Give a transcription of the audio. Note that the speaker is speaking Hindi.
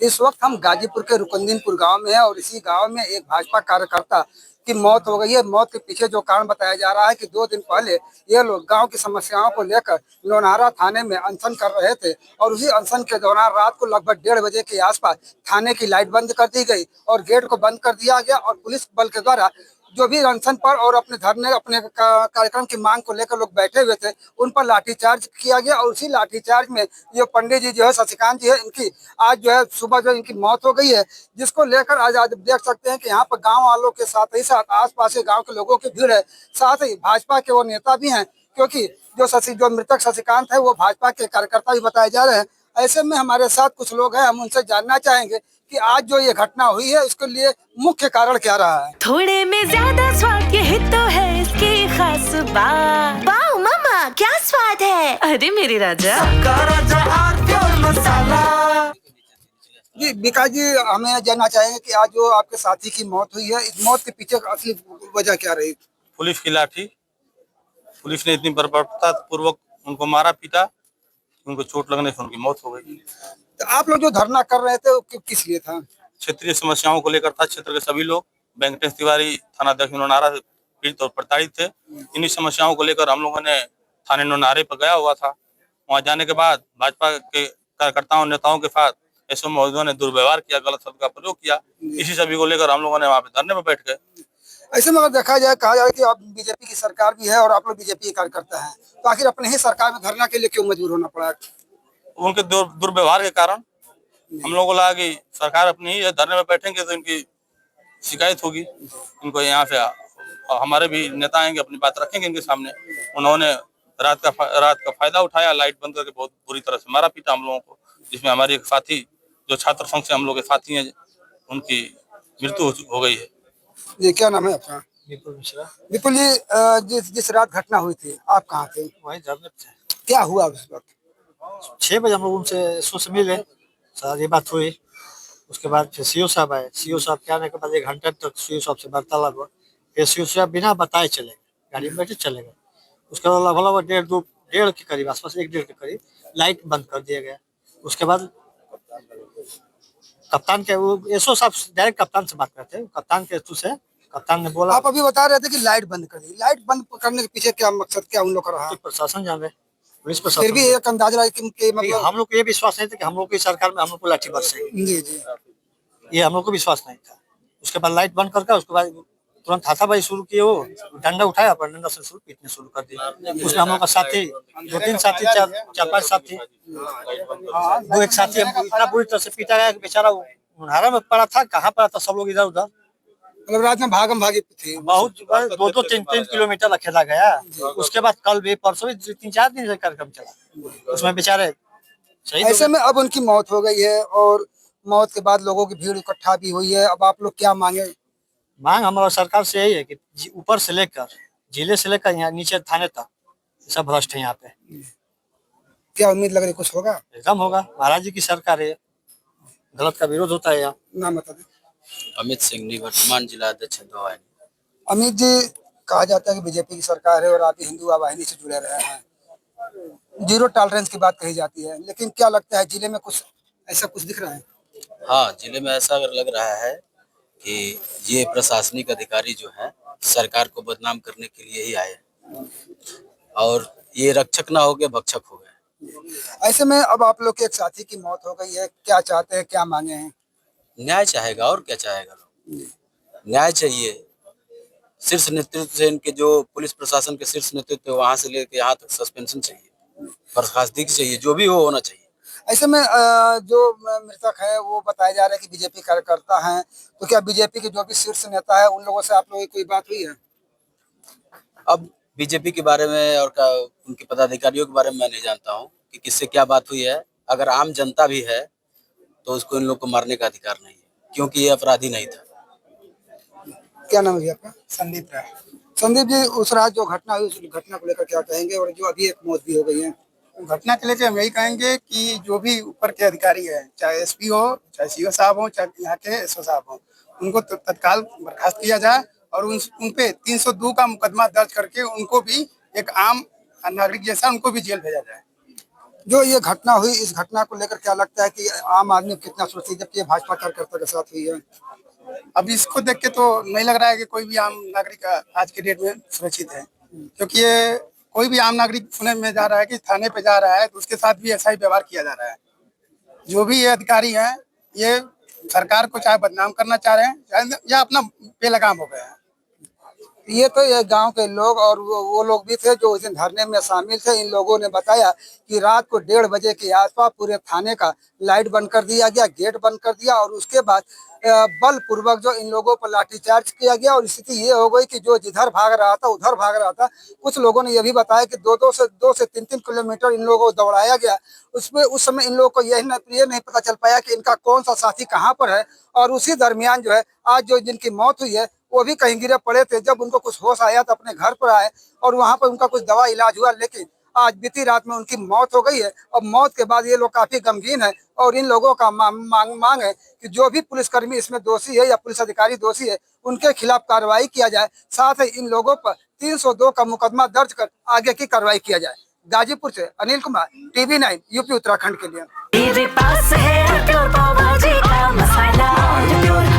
इस वक्त हम गाजीपुर के रुकनदीनपुर गांव में है और इसी गांव में एक भाजपा कार्यकर्ता की मौत हो गई है। मौत के पीछे जो कारण बताया जा रहा है कि 2 दिन पहले ये लोग गांव की समस्याओं को लेकर लोनारा थाने में अनशन कर रहे थे और उसी अनशन के दौरान रात को लगभग 1:30 बजे के आसपास थाने की लाइट बंद कर दी गई और गेट को बंद कर दिया गया और पुलिस बल के द्वारा जो भी अनशन पर और अपने धरने अपने कार्यक्रम की मांग को लेकर लोग बैठे हुए थे उन पर लाठीचार्ज किया गया और उसी लाठीचार्ज में जो पंडित जी जो है शशिकांत जी है इनकी आज जो है सुबह जो इनकी मौत हो गई है, जिसको लेकर आज आज देख सकते हैं कि यहाँ पर गांव वालों के साथ ही साथ आसपास के गांव के लोगों की भीड़ है। साथ ही भाजपा के वो नेता भी हैं क्योंकि जो मृतक शशिकांत है वो भाजपा के कार्यकर्ता भी बताए जा रहे हैं। ऐसे में हमारे साथ कुछ लोग हैं, हम उनसे जानना चाहेंगे कि आज जो ये घटना हुई है इसके लिए मुख्य कारण क्या रहा है। थोड़े में ज्यादा स्वाद यही तो है इसकी खास बात। वाओ मामा क्या स्वाद है। अरे मेरे राजा जी विकास जी, हमें जानना चाहेंगे कि आज जो आपके साथी की मौत हुई है इस मौत के पीछे असली वजह क्या रही। पुलिस की लाठी, पुलिस ने इतनी बर्बरता पूर्वक उनको मारा पीटा, उनको चोट लगने से उनकी मौत हो गई। तो आप लोग जो धरना कर रहे थे वो किस लिए था। क्षेत्रीय समस्याओं को लेकर था। क्षेत्र के सभी लोग, वेंकटेश तिवारी थाना अध्यक्ष नौनारा से पीड़ित और प्रताड़ित थे। इन्हीं समस्याओं को लेकर हम लोगों ने थाने नौनारे पर गया हुआ था। वहां जाने के बाद भाजपा के कार्यकर्ताओं नेताओं के साथ एसओ महोदयों ने दुर्व्यवहार किया, गलत शब्द का प्रयोग किया। इसी सभी को लेकर हम लोगों ने वहाँ पे धरने पर बैठ गए। ऐसे में अगर देखा जाए कहा जाए कि अब बीजेपी की सरकार भी है और आप लोग बीजेपी के कार्यकर्ता हैं, तो आखिर अपने ही सरकार में धरना के लिए क्यों मजबूर होना पड़ा। उनके दुर्व्यवहार के कारण हम लोगों को लगा कि सरकार अपनी ही है, धरने में बैठेंगे तो इनकी शिकायत होगी। इनको यहाँ से हमारे भी नेता आएंगे, अपनी बात रखेंगे इनके सामने। उन्होंने रात का फायदा उठाया, लाइट बंद करके बहुत बुरी तरह से मारा पीटा हम लोगों को, जिसमें हमारी एक साथी जो छात्र संघ से हम लोग के साथी हैं उनकी मृत्यु हो गई है। जी क्या नाम है आपका। विपुल मिश्रा। विपुल जी, जिस रात घटना हुई थी आप कहाँ थे। वही धरने थे। क्या हुआ उस वक्त। 6 बजे हम लोग उनसे से मिले, सारी बात हुई। उसके बाद फिर सीओ साहब आए। सीओ साहब के आने के बाद 1 घंटे तक सीओ साहब से वार्तालाप हुआ। फिर सीओ साहब बिना बताए चले गए, गाड़ी में बैठे चले गए। उसके बाद लगभग 1:30 के करीब आसपास 1:30 के करीब लाइट बंद कर दिया गया। उसके बाद कप्तान के वो एसओ साहब डायरेक्ट कप्तान से बात करते हैं। कप्तान के थ्रू से कप्तान ने बोला। आप अभी बता रहे थे कि लाइट बंद कर दी, लाइट बंद करने के पीछे क्या मकसद, क्या उन लोग का रहा। प्रशासन जान रहे, पुलिस फिर प्रशासन। भी एक अंदाजा रहा कि मतलब हम लोग को ये विश्वास नहीं था कि हम लोग की सरकार में हम लोग को लाठी बरसेगी। जी जी, ये हम लोग को विश्वास नहीं था। उसके बाद लाइट बंद करके उसके बाद तुरंत हाथापाई शुरू किए। वो डंडा उठाया, पर डंडा से शुरू पीटने शुरू कर दिया। उसमें हम लोग का साथी 2-3 साथी, 4-5 साथी, वो एक साथी इतना बुरी तरह से पीटा गया कि बेचारा मुनहारा में पड़ा था। कहाँ पड़ा था, सब लोग इधर उधर। मतलब रात में भागम भागी थी बहुत 2-3 किलोमीटर अकेला गया। उसके बाद कल भी परसों भी 3-4 दिन से कार्यक्रम चला, उसमें बेचारे शहीद। ऐसे में अब उनकी मौत हो गई है और मौत के बाद लोगों की भीड़ इकट्ठा भी हुई है। अब आप लोग क्या मांगे। मांग हमारा सरकार से यही है कि ऊपर से लेकर जिले से लेकर यहाँ नीचे थाने तक सब भ्रष्ट है यहाँ पे। क्या उम्मीद लग रही कुछ होगा। एकदम होगा, महाराज जी की सरकार है, गलत का विरोध होता है यहाँ। नाम बता दें। अमित सिंह, निवर्तमान जिला अध्यक्ष दवाई। अमित जी, कहा जाता है कि बीजेपी की सरकार है और आप हिंदू वाहिनी से जुड़े रहे हैं, 0 टॉलरेंस की बात कही जाती है, लेकिन क्या लगता है जिले में कुछ ऐसा कुछ दिख रहा है। हाँ, जिले में ऐसा लग रहा है कि ये प्रशासनिक अधिकारी जो है सरकार को बदनाम करने के लिए ही आए और ये रक्षक ना हो गए भक्षक हो गए। ऐसे में अब आप लोग के एक साथी की मौत हो गई है, क्या चाहते हैं, क्या मांगे हैं। न्याय चाहेगा और क्या चाहेगा लोग, न्याय चाहिए। शीर्ष नेतृत्व से इनके जो पुलिस प्रशासन के शीर्ष नेतृत्व वहां से लेकर यहाँ तक सस्पेंशन चाहिए, बर्खास्तगी चाहिए, जो भी हो होना चाहिए। ऐसे में जो मृतक है वो बताया जा रहा है कि बीजेपी कार्यकर्ता हैं, तो क्या बीजेपी के जो भी शीर्ष नेता है उन लोगों से आप लोगों की कोई बात हुई है। अब बीजेपी के बारे में और उनके पदाधिकारियों के बारे में मैं नहीं जानता हूँ कि किससे क्या बात हुई है। अगर आम जनता भी है तो उसको इन लोग को मारने का अधिकार नहीं है, क्योंकि ये अपराधी नहीं था। क्या नाम है आपका। संदीप राय। संदीप जी, उस रात जो घटना हुई उस घटना को लेकर क्या कहेंगे, और जो अभी एक मौत भी हो गई है। घटना के लेकर हम यही कहेंगे कि जो भी ऊपर के अधिकारी है, चाहे एसपी हो, चाहे सीओ साहब हो, चाहे यहाँ के एसओ साहब हो, उनको तत्काल बर्खास्त किया जाए और उन पे 302 का मुकदमा दर्ज करके उनको भी एक आम नागरिक जैसा उनको भी जेल भेजा जाए। जो ये घटना हुई, इस घटना को लेकर क्या लगता है कि आम आदमी कितना सुरक्षित, जबकि ये भाजपा कार्यकर्ता के साथ हुई है? अब इसको देख के तो नहीं लग रहा है कि कोई भी आम नागरिक आज के डेट में सुरक्षित है, क्योंकि ये कोई भी आम नागरिक सुनने में जा रहा है कि थाने पे जा रहा है तो उसके साथ भी ऐसा ही व्यवहार किया जा रहा है। जो भी ये अधिकारी हैं, ये सरकार को चाहे बदनाम करना चाह रहे हैं या अपना बेलगाम हो गए हैं। ये तो ये गांव के लोग और वो लोग भी थे जो उस दिन धरने में शामिल थे। इन लोगों ने बताया कि रात को 1:30 बजे के आसपास पूरे थाने का लाइट बंद कर दिया गया, गेट बंद कर दिया और उसके बाद बलपूर्वक जो इन लोगों पर लाठीचार्ज किया गया और स्थिति ये हो गई कि जो जिधर भाग रहा था उधर भाग रहा था। कुछ लोगों ने यह भी बताया कि 2 से 3 किलोमीटर इन लोगों को दौड़ाया गया। उसमें उस समय इन लोगों को ये नहीं पता चल पाया कि इनका कौन सा साथी कहाँ पर है। और उसी दरमियान जो है आज जो जिनकी मौत हुई है वो भी कहीं गिरे पड़े थे। जब उनको कुछ होश आया तो अपने घर पर आए और वहाँ पर उनका कुछ दवा इलाज हुआ, लेकिन आज बीती रात में उनकी मौत हो गई है। और मौत के बाद ये लोग काफी गमगीन है और इन लोगों का मांग है कि जो भी पुलिसकर्मी इसमें दोषी है या पुलिस अधिकारी दोषी है उनके खिलाफ कार्रवाई किया जाए। साथ ही इन लोगों पर 302 का मुकदमा दर्ज कर आगे की कार्रवाई किया जाए। गाजीपुर से अनिल कुमार, TV9 यूपी उत्तराखंड के लिए। मेरे पास है तो बाबा जी का मसाला।